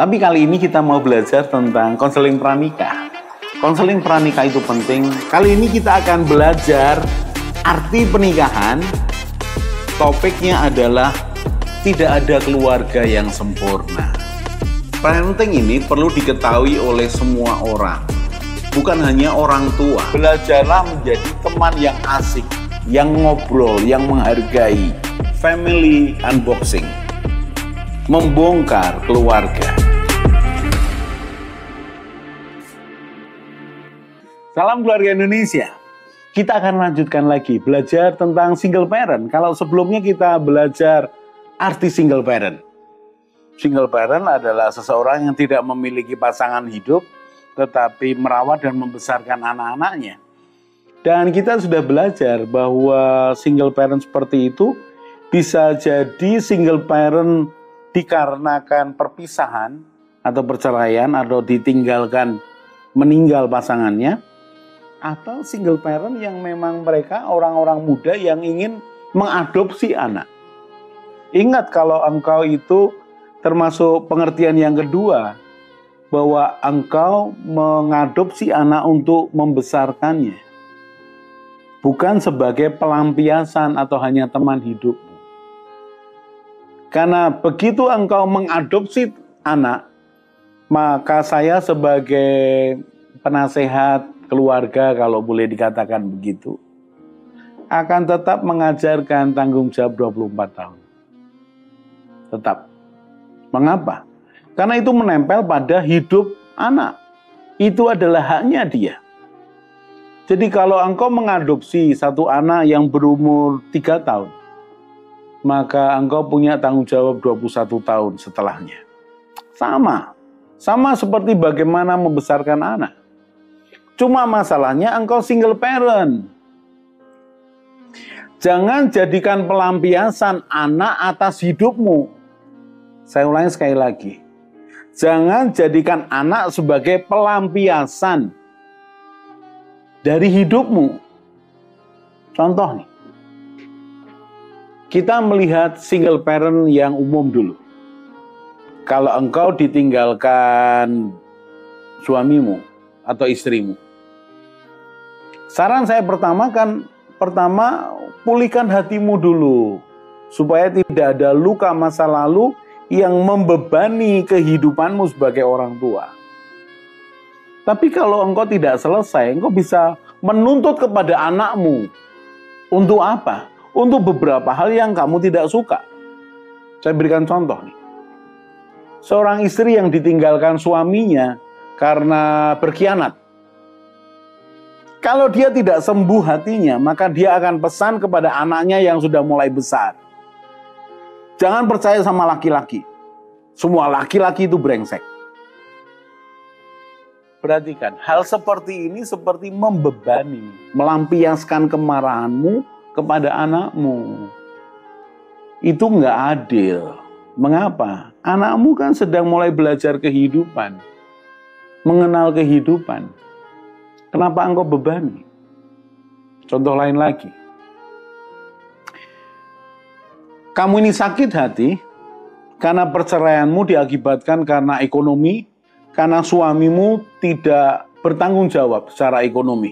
Tapi kali ini kita mau belajar tentang konseling pranikah. Konseling pranikah itu penting. Kali ini kita akan belajar arti pernikahan. Topiknya adalah tidak ada keluarga yang sempurna. Parenting ini perlu diketahui oleh semua orang, bukan hanya orang tua. Belajarlah menjadi teman yang asik, yang ngobrol, yang menghargai. Family unboxing, membongkar keluarga. Salam keluarga Indonesia. Kita akan lanjutkan lagi belajar tentang single parent. Kalau sebelumnya kita belajar arti single parent. Single parent adalah seseorang yang tidak memiliki pasangan hidup, tetapi merawat dan membesarkan anak-anaknya. Dan kita sudah belajar bahwa single parent seperti itu bisa jadi single parent dikarenakan perpisahan atau perceraian atau ditinggalkan, meninggal pasangannya, atau single parent yang memang mereka orang-orang muda yang ingin mengadopsi anak. Ingat, kalau engkau itu termasuk pengertian yang kedua, bahwa engkau mengadopsi anak untuk membesarkannya, bukan sebagai pelampiasan atau hanya teman hidupmu. Karena begitu engkau mengadopsi anak, maka saya sebagai penasehat keluarga, kalau boleh dikatakan begitu, akan tetap mengajarkan tanggung jawab 24 tahun. Tetap. Mengapa? Karena itu menempel pada hidup anak. Itu adalah haknya dia. Jadi kalau engkau mengadopsi satu anak yang berumur 3 tahun, maka engkau punya tanggung jawab 21 tahun setelahnya. Sama seperti bagaimana membesarkan anak. Cuma masalahnya engkau single parent. Jangan jadikan pelampiasan anak atas hidupmu. Saya ulangi sekali lagi. Jangan jadikan anak sebagai pelampiasan dari hidupmu. Contoh nih. Kita melihat single parent yang umum dulu. Kalau engkau ditinggalkan suamimu atau istrimu, saran saya pertama pulihkan hatimu dulu, supaya tidak ada luka masa lalu yang membebani kehidupanmu sebagai orang tua. Tapi kalau engkau tidak selesai, engkau bisa menuntut kepada anakmu. Untuk apa? Untuk beberapa hal yang kamu tidak suka. Saya berikan contoh nih. Seorang istri yang ditinggalkan suaminya karena berkhianat. Kalau dia tidak sembuh hatinya, maka dia akan pesan kepada anaknya yang sudah mulai besar. Jangan percaya sama laki-laki. Semua laki-laki itu brengsek. Perhatikan, hal seperti ini seperti membebani, melampiaskan kemarahanmu kepada anakmu. Itu nggak adil. Mengapa? Anakmu kan sedang mulai belajar kehidupan, mengenal kehidupan. Kenapa engkau bebani? Contoh lain lagi. Kamu ini sakit hati karena perceraianmu diakibatkan karena ekonomi, karena suamimu tidak bertanggung jawab secara ekonomi,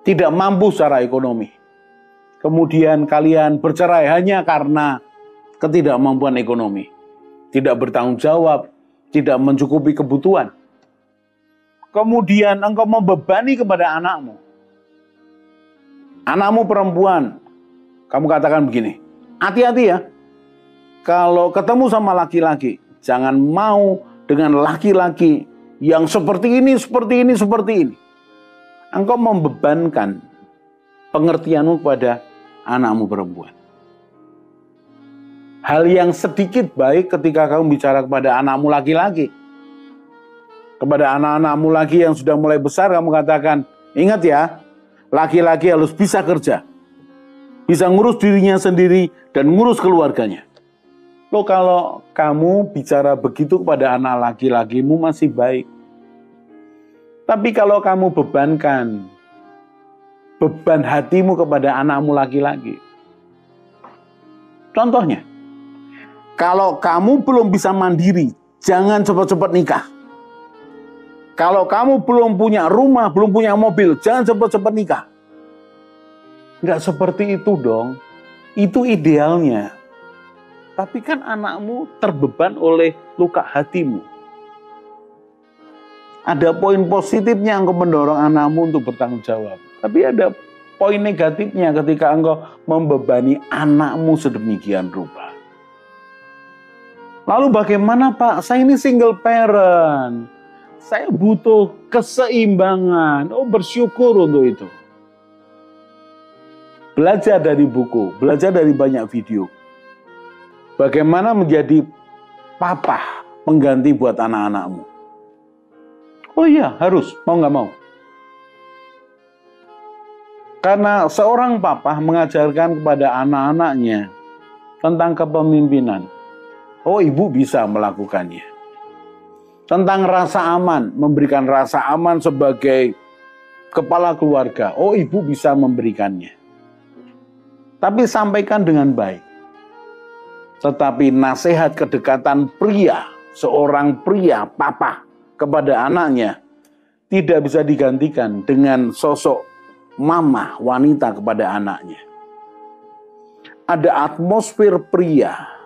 tidak mampu secara ekonomi. Kemudian kalian bercerai hanya karena ketidakmampuan ekonomi, tidak bertanggung jawab, tidak mencukupi kebutuhan. Kemudian engkau membebani kepada anakmu. Anakmu perempuan, kamu katakan begini, hati-hati ya, kalau ketemu sama laki-laki, jangan mau dengan laki-laki yang seperti ini, seperti ini, seperti ini. Engkau membebankan pengertianmu kepada anakmu perempuan. Hal yang sedikit baik ketika kamu bicara kepada anakmu laki-laki. Kepada anak-anakmu lagi yang sudah mulai besar, kamu katakan, ingat ya, laki-laki harus bisa kerja, bisa ngurus dirinya sendiri dan ngurus keluarganya. Loh, kalau kamu bicara begitu kepada anak laki-lakimu masih baik. Tapi kalau kamu bebankan beban hatimu kepada anakmu laki-laki, contohnya, kalau kamu belum bisa mandiri, Jangan cepat-cepat nikah. Kalau kamu belum punya rumah, belum punya mobil, jangan cepat-cepat nikah. Nggak seperti itu dong. Itu idealnya. Tapi kan anakmu terbeban oleh luka hatimu. Ada poin positifnya engkau mendorong anakmu untuk bertanggung jawab. Tapi ada poin negatifnya ketika engkau membebani anakmu sedemikian rupa. Lalu bagaimana Pak? Saya ini single parent. Saya butuh keseimbangan. Oh, bersyukur untuk itu. Belajar dari buku, belajar dari banyak video. Bagaimana menjadi papa pengganti buat anak-anakmu. Oh iya, harus, mau nggak mau. Karena seorang papa mengajarkan kepada anak-anaknya tentang kepemimpinan. Oh, ibu bisa melakukannya. Tentang rasa aman, memberikan rasa aman sebagai kepala keluarga. Oh, ibu bisa memberikannya. Tapi sampaikan dengan baik. Tetapi nasihat kedekatan pria, seorang pria, papa kepada anaknya, tidak bisa digantikan dengan sosok mama, wanita kepada anaknya. Ada atmosfer pria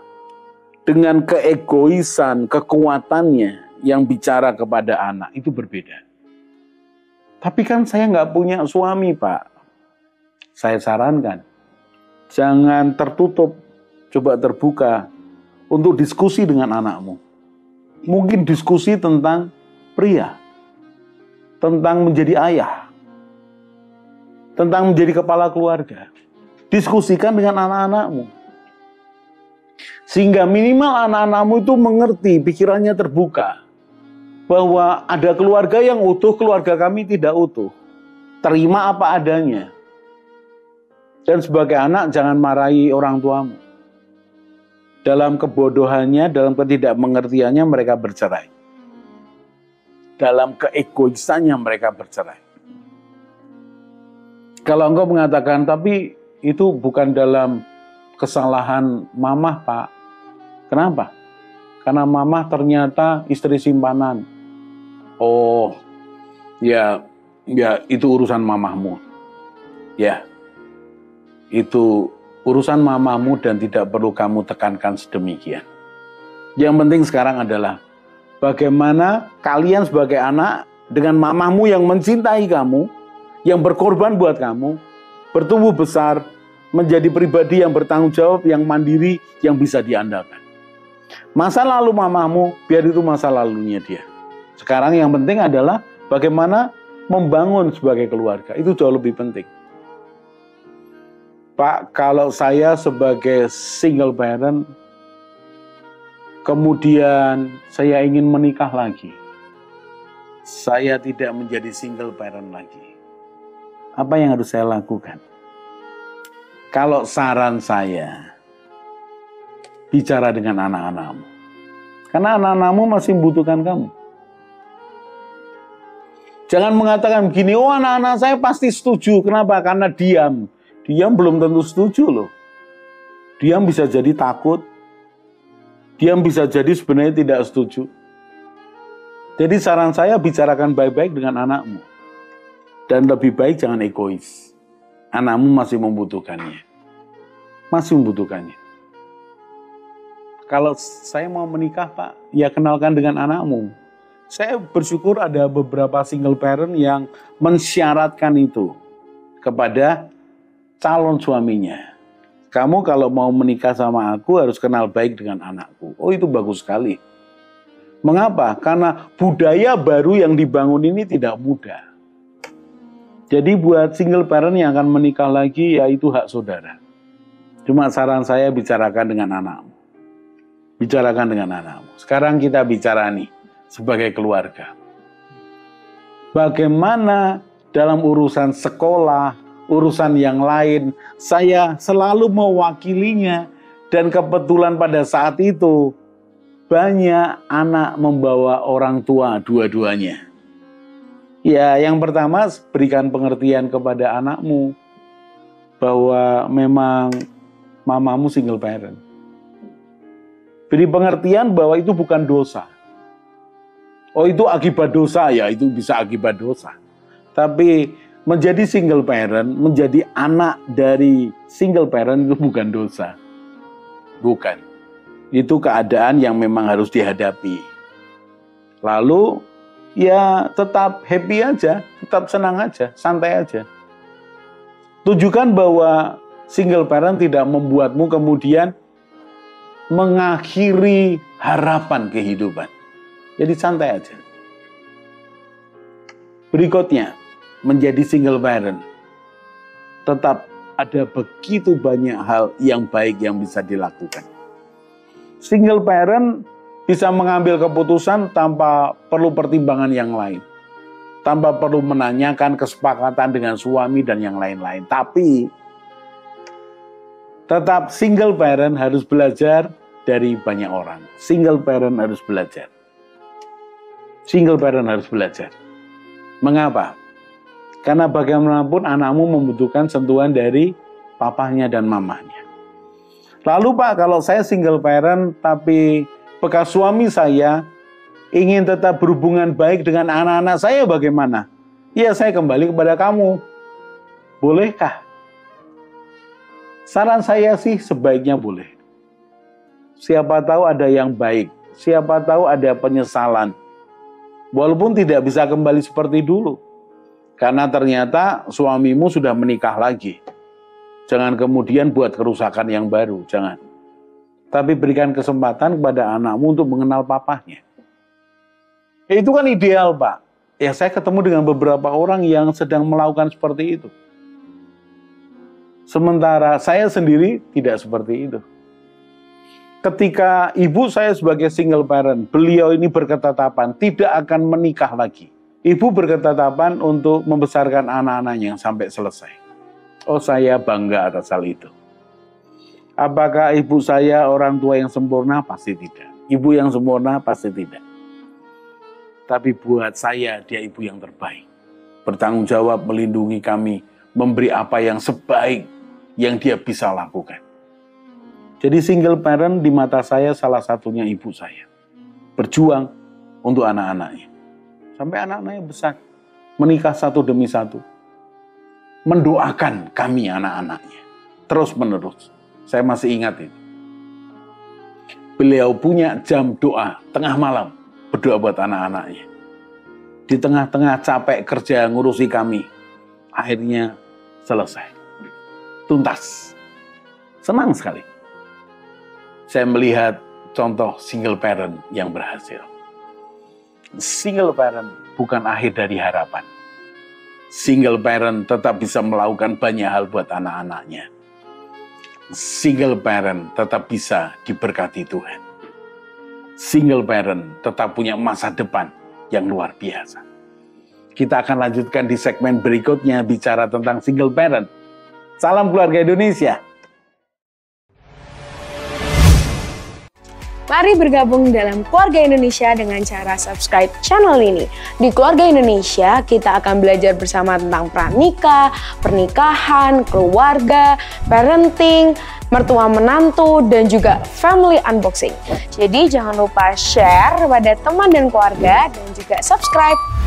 dengan keegoisan, kekuatannya, yang bicara kepada anak itu berbeda. Tapi kan saya nggak punya suami Pak. Saya sarankan, jangan tertutup, coba terbuka untuk diskusi dengan anakmu. Mungkin diskusi tentang pria, tentang menjadi ayah, tentang menjadi kepala keluarga. Diskusikan dengan anak-anakmu. Sehingga minimal anak-anakmu itu mengerti, pikirannya terbuka. Bahwa ada keluarga yang utuh, keluarga kami tidak utuh. Terima apa adanya. Dan sebagai anak jangan marahi orang tuamu. Dalam kebodohannya, dalam ketidakmengertiannya mereka bercerai. Dalam keegoisannya mereka bercerai. Kalau engkau mengatakan, tapi itu bukan dalam kesalahan mamah Pak. Kenapa? Karena mamah ternyata istri simpanan. Oh, ya itu urusan mamahmu. Ya, itu urusan mamahmu dan tidak perlu kamu tekankan sedemikian. Yang penting sekarang adalah bagaimana kalian sebagai anak dengan mamahmu yang mencintai kamu, yang berkorban buat kamu, bertumbuh besar, menjadi pribadi yang bertanggung jawab, yang mandiri, yang bisa diandalkan. Masa lalu mamahmu, biar itu masa lalunya dia. Sekarang yang penting adalah bagaimana membangun sebagai keluarga. Itu jauh lebih penting. Pak, kalau saya sebagai single parent, kemudian saya ingin menikah lagi. Saya tidak menjadi single parent lagi. Apa yang harus saya lakukan? Kalau saran saya, bicara dengan anak-anakmu. Karena anak-anakmu masih membutuhkan kamu. Jangan mengatakan begini, oh anak-anak saya pasti setuju. Kenapa? Karena diam. Diam belum tentu setuju loh. Diam bisa jadi takut. Diam bisa jadi sebenarnya tidak setuju. Jadi saran saya bicarakan baik-baik dengan anakmu. Dan lebih baik jangan egois. Anakmu masih membutuhkannya. Masih membutuhkannya. Kalau saya mau menikah Pak, ya kenalkan dengan anakmu. Saya bersyukur ada beberapa single parent yang mensyaratkan itu kepada calon suaminya. Kamu kalau mau menikah sama aku harus kenal baik dengan anakku. Oh itu bagus sekali. Mengapa? Karena budaya baru yang dibangun ini tidak mudah. Jadi buat single parent yang akan menikah lagi, ya itu hak saudara. Cuma saran saya bicarakan dengan anakmu. Bicarakan dengan anakmu. Sekarang kita bicara nih sebagai keluarga. Bagaimana dalam urusan sekolah, urusan yang lain, saya selalu mewakilinya. Dan kebetulan pada saat itu, banyak anak membawa orang tua dua-duanya. Ya, yang pertama berikan pengertian kepada anakmu bahwa memang mamamu single parent. Beri pengertian bahwa itu bukan dosa. Oh itu akibat dosa, ya itu bisa akibat dosa. Tapi menjadi single parent, menjadi anak dari single parent itu bukan dosa. Bukan. Itu keadaan yang memang harus dihadapi. Lalu ya tetap happy aja, tetap senang aja, santai aja. Tunjukkan bahwa single parent tidak membuatmu kemudian mengakhiri harapan kehidupan. Jadi santai aja. Berikutnya, menjadi single parent. Tetap ada begitu banyak hal yang baik yang bisa dilakukan. Single parent bisa mengambil keputusan tanpa perlu pertimbangan yang lain. Tanpa perlu menanyakan kesepakatan dengan suami dan yang lain-lain. Tapi tetap single parent harus belajar dari banyak orang. Single parent harus belajar. Single parent harus belajar. Mengapa? Karena bagaimanapun anakmu membutuhkan sentuhan dari papahnya dan mamahnya. Lalu Pak, kalau saya single parent tapi bekas suami saya ingin tetap berhubungan baik dengan anak-anak saya bagaimana? Ya saya kembali kepada kamu. Bolehkah? Saran saya sih sebaiknya boleh. Siapa tahu ada yang baik. Siapa tahu ada penyesalan. Walaupun tidak bisa kembali seperti dulu. Karena ternyata suamimu sudah menikah lagi. Jangan kemudian buat kerusakan yang baru. Jangan. Tapi berikan kesempatan kepada anakmu untuk mengenal papahnya. Itu kan ideal, Pak. Ya saya ketemu dengan beberapa orang yang sedang melakukan seperti itu. Sementara saya sendiri tidak seperti itu. Ketika ibu saya sebagai single parent, beliau ini berketetapan tidak akan menikah lagi. Ibu berketetapan untuk membesarkan anak-anaknya sampai selesai. Oh saya bangga atas hal itu. Apakah ibu saya orang tua yang sempurna? Pasti tidak. Ibu yang sempurna? Pasti tidak. Tapi buat saya dia ibu yang terbaik. Bertanggung jawab melindungi kami, memberi apa yang sebaik yang dia bisa lakukan. Jadi single parent di mata saya salah satunya ibu saya. Berjuang untuk anak-anaknya. Sampai anak-anaknya besar. Menikah satu demi satu. Mendoakan kami anak-anaknya. Terus menerus. Saya masih ingat itu. Beliau punya jam doa tengah malam. Berdoa buat anak-anaknya. Di tengah-tengah capek kerja ngurusi kami. Akhirnya selesai. Tuntas. Senang sekali. Saya melihat contoh single parent yang berhasil. Single parent bukan akhir dari harapan. Single parent tetap bisa melakukan banyak hal buat anak-anaknya. Single parent tetap bisa diberkati Tuhan. Single parent tetap punya masa depan yang luar biasa. Kita akan lanjutkan di segmen berikutnya bicara tentang single parent. Salam keluarga Indonesia. Mari bergabung dalam Keluarga Indonesia dengan cara subscribe channel ini. Di Keluarga Indonesia, kita akan belajar bersama tentang pranikah, pernikahan, keluarga, parenting, mertua menantu, dan juga family unboxing. Jadi jangan lupa share pada teman dan keluarga dan juga subscribe.